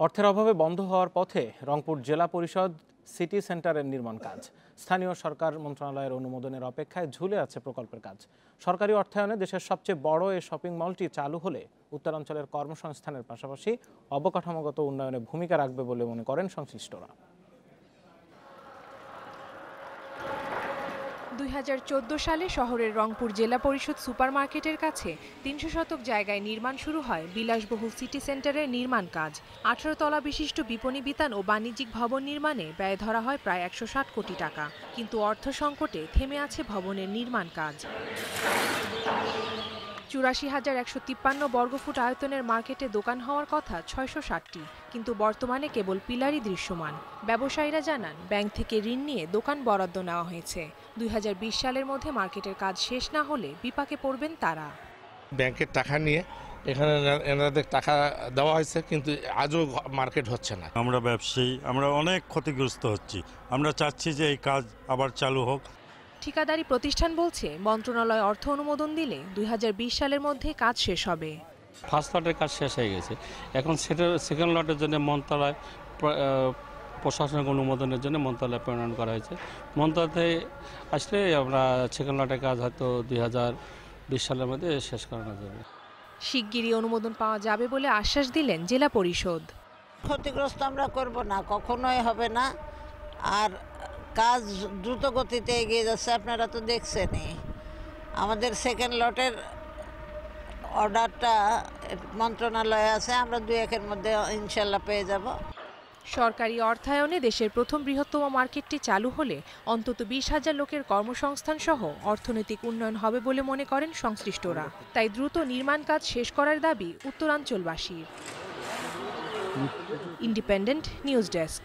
অর্থের অভাবে বন্ধ হওয়ার পথে রংপুর জেলা পরিষদ সিটি সেন্টারের নির্মাণ কাজ। স্থানীয় সরকার মন্ত্রণালয়ের অনুমোদনের অপেক্ষায় ঝুলে আছে প্রকল্পের কাজ। সরকারি অর্থায়নে দেশের সবচেয়ে বড় এই শপিং মলটি চালু হলে উত্তরাঞ্চলের কর্মসংস্থানের পাশাপাশি অবকাঠামোগত উন্নয়নে ভূমিকা রাখবে বলে মনে করেন সংশ্লিষ্টরা। 2014 সালে শহরের রংপুর জেলা পরিষদ সুপারমার্কেটের কাছে 300 শতক জায়গায় নির্মাণ শুরু হয় বিলাসবহুল সিটি সেন্টারের নির্মাণ কাজ। 18 তলা বিশিষ্ট বিপণী বিতান ও বাণিজ্যিক ভবন নির্মাণে ব্যয় ধরা হয় প্রায় 160 কোটি টাকা, কিন্তু অর্থ সংকটে থেমে আছে ভবনের নির্মাণ কাজ। 84,153 বর্গফুট আয়তনের মার্কেটে দোকান হওয়ার কথা 660টি, কিন্তু বর্তমানে কেবল পিলারই দৃশ্যমান। ব্যবসায়ীরা জানান, ব্যাংক থেকে ঋণ নিয়ে দোকান বরাদ্দ নেওয়া হয়েছে। 2020 সালের মধ্যে মার্কেটের কাজ শেষ না হলে বিপাকে পড়বেন তারা। ব্যাংকের টাকা নিয়ে এখানে এনাদের টাকা দেওয়া হয়েছে, কিন্তু আজও মার্কেট হচ্ছে না। আমরা ব্যবসায়ী, আমরা অনেক ক্ষতিগ্রস্ত হচ্ছি। আমরা চাচ্ছি যে এই কাজ আবার চালু হোক। ঠিকাদারি প্রতিষ্ঠান বলছে, মন্ত্রণালয় অর্থ অনুমোদন দিলে 2020 সালের মধ্যে কাজ শেষ হবে। ফার্স্ট লটের কাজ শেষ হয়ে গেছে, এখন সেকেন্ড লটের জন্য মন্ত্রণালয় প্রশাসনিক অনুমোদনের জন্য মন্ত্রণালয় প্রণয়ন করা হয়েছে। মন্ত্রণালয়ে আসলে আমরা সেকেন্ড লটের কাজ হয়তো 2020 সালের মধ্যে শেষ করানো যাবে। শিগগিরই অনুমোদন পাওয়া যাবে বলে আশ্বাস দিলেন জেলা পরিষদ। ক্ষতিগ্রস্ত আমরা করব না, কখনোই হবে না। আর কাজ দ্রুত গতিতে এগিয়ে যাচ্ছে, আপনারা তো দেখছেনই। আমাদের সেকেন্ড লটের অর্ডারটা মন্ত্রণালয়ে আছে, আমরা 2-1 মধ্যে ইনশাল্লাহ পেয়ে যাব। সরকারি অর্থায়নে দেশের প্রথম বৃহত্তম মার্কেটটি চালু হলে অন্তত 20,000 লোকের কর্মসংস্থান সহ অর্থনৈতিক উন্নয়ন হবে বলে মনে করেন সংশ্লিষ্টরা। তাই দ্রুত নির্মাণ কাজ শেষ করার দাবি উত্তরাঞ্চলবাসীর। Independent news desk.